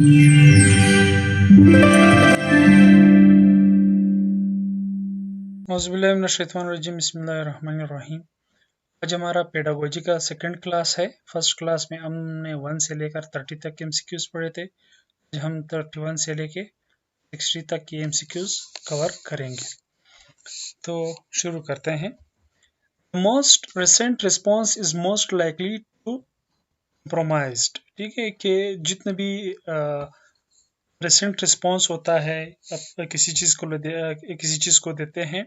औज़ुबिल्लाहिमिनश्शैतानिर्रजीम बिस्मिल्लाहिर्रहमानिर्रहीम। आज हमारा पेडागोजी का सेकंड क्लास है। फर्स्ट क्लास में हमने 1 से लेकर 30 तक के एमसीक्यूज पढ़े थे। आज हम 31 से लेके 60 तक के एमसीक्यूज कवर करेंगे। तो शुरू करते हैं। Most recent response is most likely to compromised. ठीक है कि जितने भी रिसेंट रिस्पॉन्स होता है किसी चीज़ को देते हैं,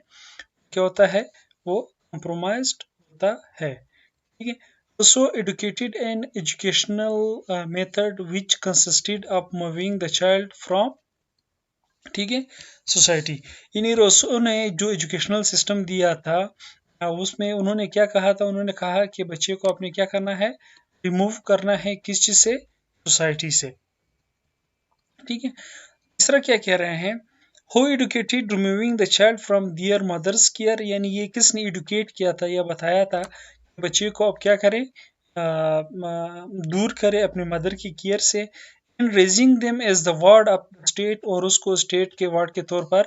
क्या होता है वो कॉम्प्रोमाइज्ड होता है। ठीक है। Also educated an educational method which consisted of moving the child from, ठीक है, सोसाइटी। यानी रोसो ने जो एजुकेशनल सिस्टम दिया था उसमें उन्होंने क्या कहा था, उन्होंने कहा कि बच्चे को अपने क्या करना है, रिमूव करना है किस चीज़ से, सोसाइटी से। ठीक है। तीसरा क्या कह रहे हैं, Who educated removing the child from their mother's care, यानी ये किसने एडुकेट किया था या बताया था कि बच्चे को अब क्या करें, दूर करें अपने मदर की केयर से। and raising them as the ward of the state, और उसको स्टेट के वार्ड के तौर पर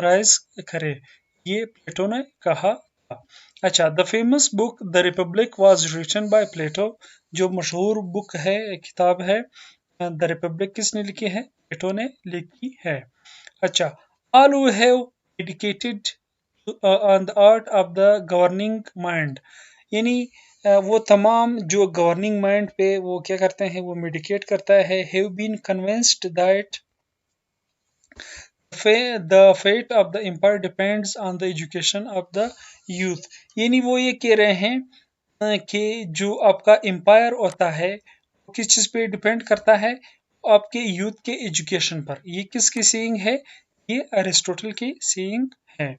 राइज करे, ये प्लेटो ने कहा था। अच्छा, the famous book the Republic was written by Plato, जो मशहूर बुक है, किताब है द रिपब्लिक, किसने लिखी है, प्लेटो ने लिखी है। अच्छा, all who have dedicated on the art of the governing mind, यानी वो तमाम जो गवर्निंग माइंड पे वो क्या करते हैं, वो मेडिकेट करता है। have been convinced that the fate of the empire depends on the education of the youth, यानी वो ये कह रहे हैं कि जो आपका एम्पायर होता है वो किस चीज़ पे डिपेंड करता है, आपके यूथ के एजुकेशन पर। ये किसकी सेइंग है, ये अरिस्टोटल की सेइंग है।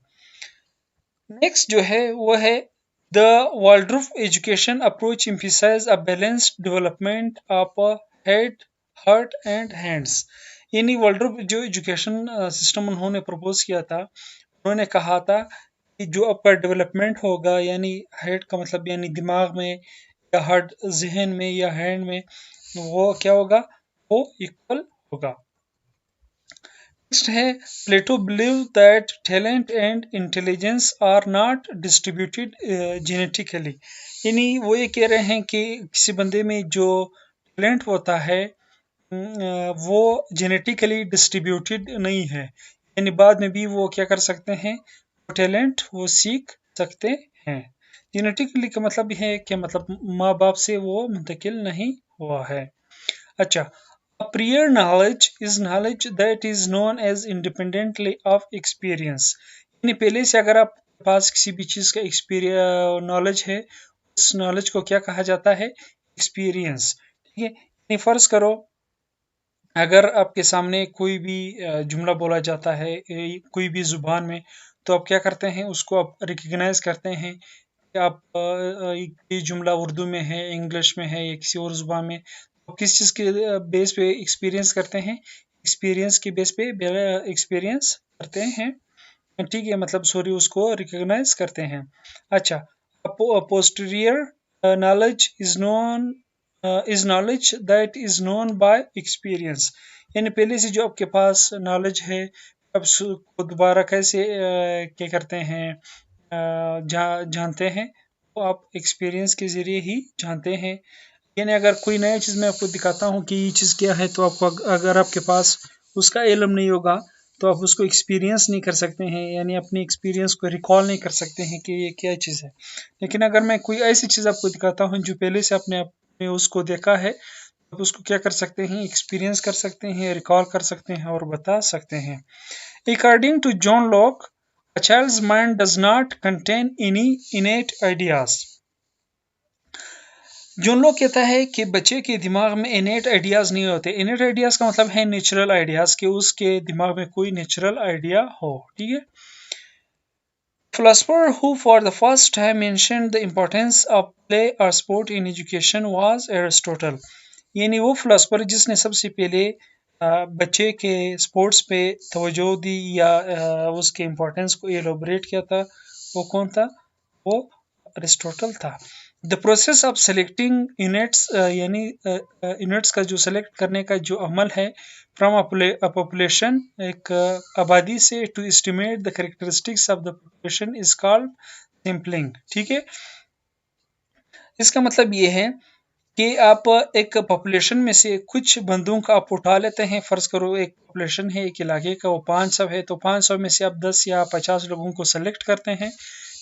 नेक्स्ट जो है वो है the Waldorf education approach emphasise a balanced development of head, heart and hands, यानी वाल्ड्रोफ जो एजुकेशन सिस्टम उन्होंने प्रपोज किया था, उन्होंने कहा था कि जो आपका डेवलपमेंट होगा, यानी हेड का मतलब यानी दिमाग में, या हार्ट जहन में, या हैंड में, वो क्या होगा, वो इक्वल होगा। नेक्स्ट है Plato believe that talent and intelligence are not distributed genetically, यानी वो ये कह रहे हैं कि किसी बंदे में जो टैलेंट होता है वो जेनेटिकली डिस्ट्रीब्यूटेड नहीं है, यानी बाद में भी वो क्या कर सकते हैं, वो टैलेंट वो सीख सकते हैं। जेनेटिकली का मतलब है कि मतलब माँ बाप से वो मुंतकिल नहीं हुआ है। अच्छा, a prior knowledge is knowledge that is known as independently of experience, यानी पहले से अगर आप पास किसी भी चीज़ का नॉलेज है, उस नॉलेज को क्या कहा जाता है, एक्सपीरियंस। ठीक है। यानी फर्ज करो अगर आपके सामने कोई भी जुमला बोला जाता है कोई भी ज़ुबान में, तो आप क्या करते हैं, उसको आप रिकग्नाइज करते हैं कि आप ये जुमला उर्दू में है, इंग्लिश में है, या किसी और ज़ुबान में, तो किस चीज़ के बेस पे एक्सपीरियंस करते हैं, एक्सपीरियंस के बेस पे एक्सपीरियंस करते हैं। ठीक है, मतलब सॉरी, उसको रिकग्नाइज करते हैं। अच्छा, posterior knowledge is knowledge that is known by experience, यानी पहले से जो आपके पास नॉलेज है, अब उसको दोबारा कैसे क्या करते हैं, जानते हैं, तो आप एक्सपीरियंस के ज़रिए ही जानते हैं। यानी अगर कोई नया चीज़ मैं आपको दिखाता हूँ कि ये चीज़ क्या है, तो आपको अगर आपके पास उसका इल्म नहीं होगा तो आप उसको एक्सपीरियंस नहीं कर सकते हैं, यानी अपने एक्सपीरियंस को रिकॉल नहीं कर सकते हैं कि ये क्या चीज़ है। लेकिन अगर मैं कोई ऐसी चीज़ आपको दिखाता हूँ जो पहले से आपने उसको देखा है, आप उसको क्या कर सकते हैं, एक्सपीरियंस कर सकते हैं, रिकॉल कर सकते हैं और बता सकते हैं। According to John Locke, a child's mind does not contain any innate ideas. John Locke कहता है कि बच्चे के दिमाग में इनेट आइडियाज़ नहीं होते। इनेट आइडियाज़ का मतलब है नेचुरल आइडियाज़, कि उसके दिमाग में कोई नेचुरल आइडिया हो। ठीक है। Philosopher who for the first time mentioned the importance of play or sport in education was Aristotle, यानी वो फिलोसफर जिसने सबसे पहले बच्चे के स्पोर्ट्स पे तवज्जो दी या उसके इम्पोर्टेंस को एलोबरेट किया था, वो कौन था, वो अरिस्टोटल था। The process of selecting units यानी यूनिट्स का जो सेलेक्ट करने का जो अमल है फ्रॉम अ पॉपुलेशन, एक आबादी से, to estimate the characteristics of the population is called sampling. ठीक है, इसका मतलब ये है कि आप एक पॉपुलेशन में से कुछ बंदों का आप उठा लेते हैं। फ़र्ज़ करो एक पॉपुलेशन है एक इलाके का, वो 500 है, तो 500 में से आप 10 या 50 लोगों को सेलेक्ट करते हैं,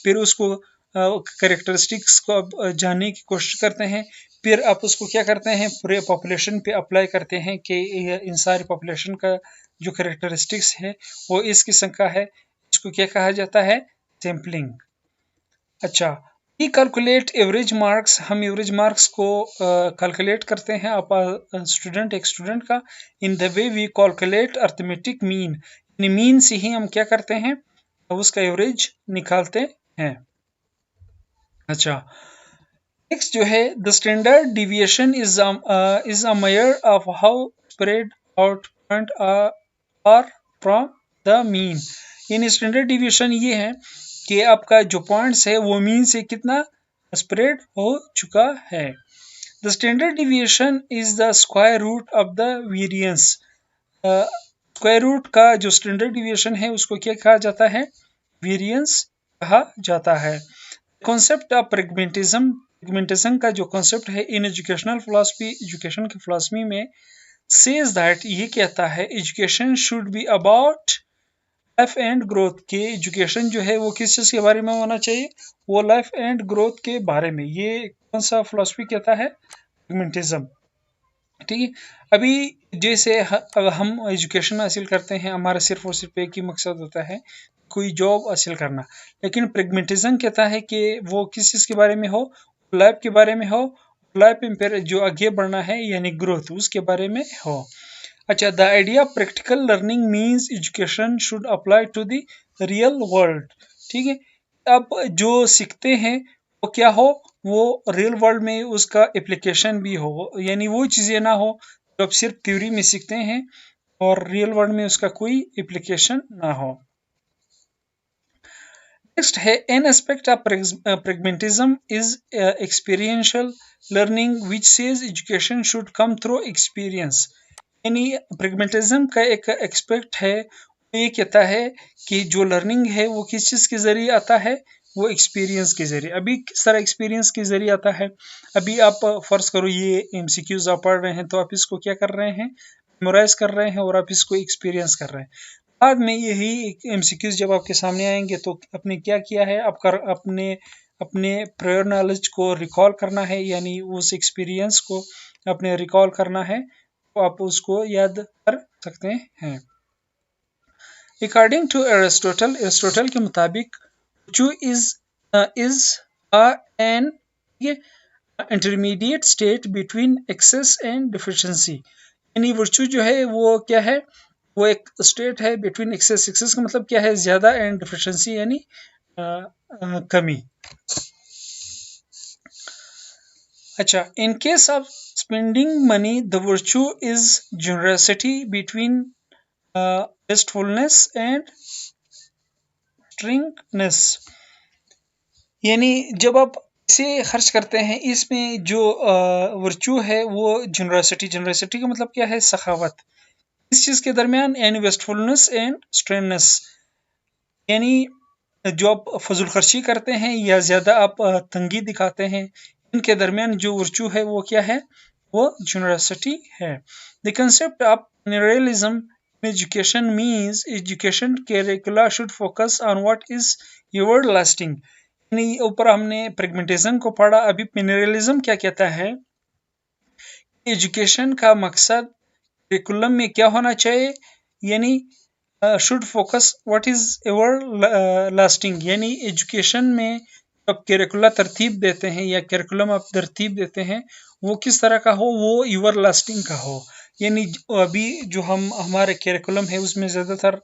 फिर उसको कैरेक्टरिस्टिक्स को आप जानने की कोशिश करते हैं, फिर आप उसको क्या करते हैं पूरे पॉपुलेशन पे अप्लाई करते हैं कि इन सारी पॉपुलेशन का जो कैरेक्टरिस्टिक्स है वो इस किस्म का है। इसको क्या कहा जाता है? सैम्पलिंग। अच्छा, वी कैलकुलेट एवरेज मार्क्स, हम एवरेज मार्क्स को कैलकुलेट करते हैं आप एक स्टूडेंट का। In the way we calculate arithmetic mean, यानी मीन से ही हम क्या करते हैं, उसका एवरेज निकालते हैं। अच्छा, नेक्स्ट जो है the standard deviation is a measure of how spread out point are from the mean. यानी स्टैंडर्ड डिविएशन ये है कि आपका जो पॉइंट्स है वो मीन से कितना स्प्रेड हो चुका है। The standard deviation is the square root of the variance. Square root का जो स्टैंडर्ड डिविएशन है उसको क्या कहा जाता है? वेरिएंस कहा जाता है। कॉन्सेप्ट ऑफ प्रेगमेंटिज्म, प्रेगमेंटिज्म का जो कॉन्सेप्ट है इन एजुकेशनल फिलॉसफी, एजुकेशन की फिलॉसफी में सेज दैट, ये कहता है education should be about life and growth, के एजुकेशन जो है वो किस चीज़ के बारे में होना चाहिए? वो लाइफ एंड ग्रोथ के बारे में। ये कौन सा फिलॉसफी कहता है? प्रेगमेंटिज्म। ठीक है, अभी जैसे अगर हम एजुकेशन हासिल करते हैं, हमारा सिर्फ और सिर्फ एक ही मकसद होता है कोई जॉब हासिल करना, लेकिन प्रेगमेंटिज्म कहता है कि वो किस चीज़ के बारे में हो? लाइफ के बारे में हो, लाइफ में फिर जो आगे बढ़ना है यानी ग्रोथ, उसके बारे में हो। अच्छा, the idea of practical learning means education should apply to the real world. ठीक है, अब जो सीखते हैं वो क्या हो? वो रियल वर्ल्ड में उसका एप्लीकेशन भी हो, यानी वो चीज़ें ना हो जो आप सिर्फ थ्योरी में सीखते हैं और रियल वर्ल्ड में उसका कोई एप्लीकेशन ना हो। नेक्स्ट है an aspect of pragmatism is experiential learning which says education should come through experience. यानी प्रेगमेंटिज्म का एक एक्सपेक्ट है, वो ये कहता है कि जो लर्निंग है वो किस चीज़ के ज़रिए आता है? वो एक्सपीरियंस के ज़रिए। अभी किस तरह एक्सपीरियंस के ज़रिए आता है? अभी आप फ़र्ज़ करो ये एमसीक्यूज़ आप पढ़ रहे हैं, तो आप इसको क्या कर रहे हैं? मेमोराइज़ कर रहे हैं और आप इसको एक्सपीरियंस कर रहे हैं। बाद में यही एमसीक्यूज़ जब आपके सामने आएंगे तो आपने क्या किया है? आप अपने अपने प्रायर नॉलेज को रिकॉल करना है, यानी उस एक्सपीरियंस को अपने रिकॉल करना है, तो आप उसको याद कर सकते हैं। अकॉर्डिंग टू एरिस्टोटल, एरिस्टोटल के मुताबिक virtue is an intermediate state between excess and deficiency। यानी virtue जो है वो क्या है? वो एक स्टेट है बिटवीन एक्सेस, एक्सेस का मतलब क्या है? ज्यादा, एंड डिफिशिएंसी यानी कमी। अच्छा, in case of spending money the virtue is generosity between wastefulness and stinginess. यानी जब आप इसे खर्च करते हैं, इसमें जो वर्च्यू है वो जनरसिटी, जनरसिटी का मतलब क्या है? सखावत। इस चीज़ के दरमियान यानी वेस्टफुलनेस एंड स्ट्रेननेस, यानी जो आप फजूल खर्ची करते हैं या ज़्यादा आप तंगी दिखाते हैं, इनके दरमियान जो वर्च्यू है वो क्या है? वो जनरसिटी है। The concept of perennialism in education means education curricula should focus on what is everlasting. यानी ऊपर हमने प्रेगमेंटिज्म को पढ़ा, अभी मिनरलिज्म क्या कहता है? एजुकेशन का मकसद करिकुलम में क्या होना चाहिए? यानी should focus what is everlasting, यानी एजुकेशन में आप करिकुला तरतीब देते हैं या करिकुलम आप तरतीब देते हैं, वो किस तरह का हो? वो एवर लास्टिंग का हो। यानी अभी जो हमारे करिकुलम है उसमें ज़्यादातर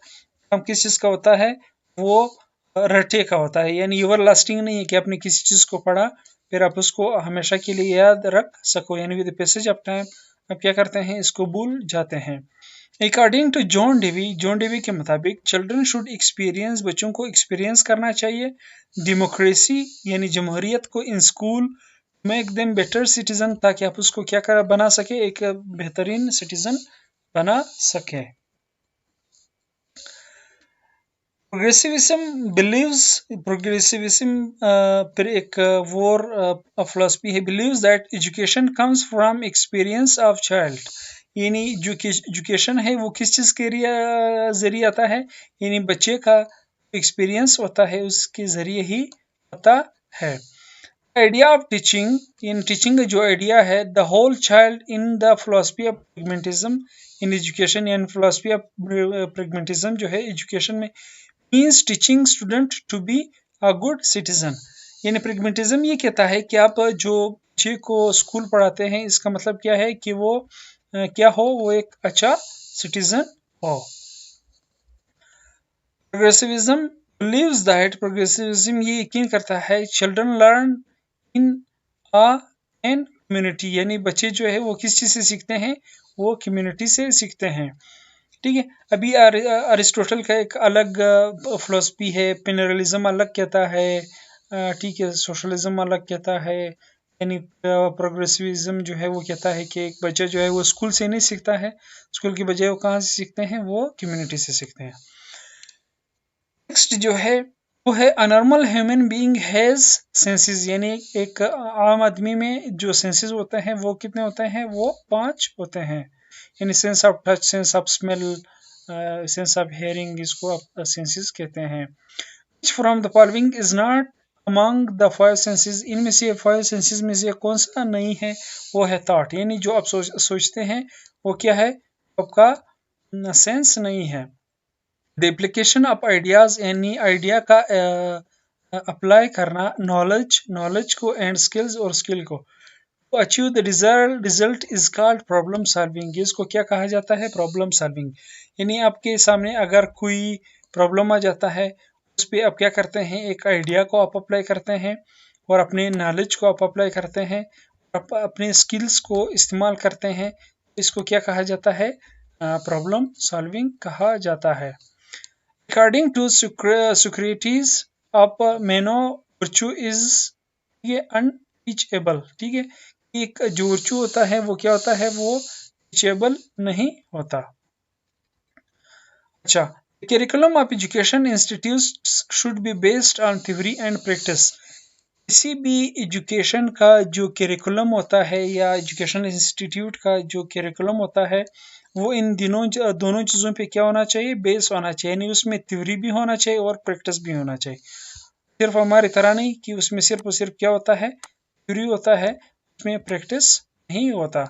हम किस चीज़ का होता है? वो रटे का होता है, यानी एवर लास्टिंग नहीं है कि आपने किसी चीज़ को पढ़ा फिर आप उसको हमेशा के लिए याद रख सको, यानी विद पैसेज ऑफ टाइम आप क्या करते हैं? इसको भूल जाते हैं। According to John Dewey, John Dewey के मुताबिक चिल्ड्रन शुड एक्सपीरियंस, बच्चों को एक्सपीरियंस करना चाहिए डेमोक्रेसी यानी जमहूरियत को in school make them better citizen, ताकि आप उसको क्या कर बना सके, एक बेहतरीन सिटीजन बना सके। प्रोग्रेसिविज्म फिर एक वोर फिलोसफी है, believes that education comes from experience of child, यानी जो एजुकेशन है वो किस चीज़ के जरिए आता है, यानी बच्चे का एक्सपीरियंस होता है उसके ज़रिए ही आता है। Idea of teaching, in teaching का जो आइडिया है, the whole child in the philosophy of pragmatism in education, यानी फिलोसफी ऑफ प्रेगमेंटिज्म जो है एजुकेशन में, means teaching student to be a good citizen, यानी प्रेगमेंटिज्म ये कहता है कि आप जो बच्चे को स्कूल पढ़ाते हैं इसका मतलब क्या है कि वो क्या हो, वो एक अच्छा सिटीजन हो। प्रोग्रेसिविज्म believes that प्रोग्रेसिविज्म ये यकीन करता है children learn in a an community, यानी बच्चे जो है वो किस चीज़ से सीखते हैं, वो कम्युनिटी से सीखते हैं। ठीक है, अभी अरिस्टोटल का एक अलग फिलोसफी है, पेनरलिज्म अलग कहता है, ठीक है, सोशलिज्म अलग कहता है, यानी प्रोग्रेसिविज्म जो है वो कहता है कि एक बच्चा जो है वो स्कूल से नहीं सीखता है, स्कूल की बजाय वो कहाँ से सीखते हैं, वो कम्युनिटी से सीखते हैं। नेक्स्ट जो है वो है a normal human being has senses, यानी एक आम आदमी में जो सेंसेस होते हैं वो कितने होते हैं, वो 5 होते हैं, यानी sense of touch, sense of smell, sense of hearing, इसको आप सेंसेस कहते हैं। Which from the following is not among the 5 senses, इनमें से 5 सेंसेस में से कौन सा नहीं है, वो है थॉट, यानी जो आप सोचते हैं वो क्या है, आपका सेंस नहीं है। द एप्लीकेशन ऑफ आइडियाज, यानी आइडिया का अप्लाई करना, नॉलेज को एंड स्किल्स और स्किल को, to achieve the result is called problem solving, इसको क्या कहा जाता है, प्रॉब्लम सॉल्विंग, यानी आपके सामने अगर कोई प्रॉब्लम आ जाता है उस पर आप क्या करते हैं, एक आइडिया को आप अप्लाई करते हैं और अपने नॉलेज को आप अप्लाई करते हैं, अपने स्किल्स को इस्तेमाल करते हैं, इसको क्या कहा जाता है, प्रॉब्लम सॉल्विंग कहा जाता है। According to Socrates of Meno virtue is ये अनटीचेबल, ठीक है, एक जो वर्चू होता है वो क्या होता है, वो टीचेबल नहीं होता। अच्छा, curriculum of education institutes should be based on theory and practice, किसी भी एजुकेशन का जो करिकुलम होता है या एजुकेशन इंस्टीट्यूट का जो करिकुलम होता है वो इन दोनों चीज़ों पे क्या होना चाहिए, बेस होना चाहिए, यानी उसमें थ्योरी भी होना चाहिए और प्रैक्टिस भी होना चाहिए, सिर्फ हमारी तरह नहीं कि उसमें सिर्फ और सिर्फ क्या होता है, थ्योरी होता है, उसमें प्रैक्टिस नहीं होता।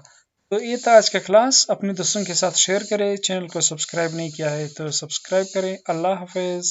तो ये था आज का क्लास, अपने दोस्तों के साथ शेयर करें, चैनल को सब्सक्राइब नहीं किया है तो सब्सक्राइब करें। अल्लाह हाफिज़।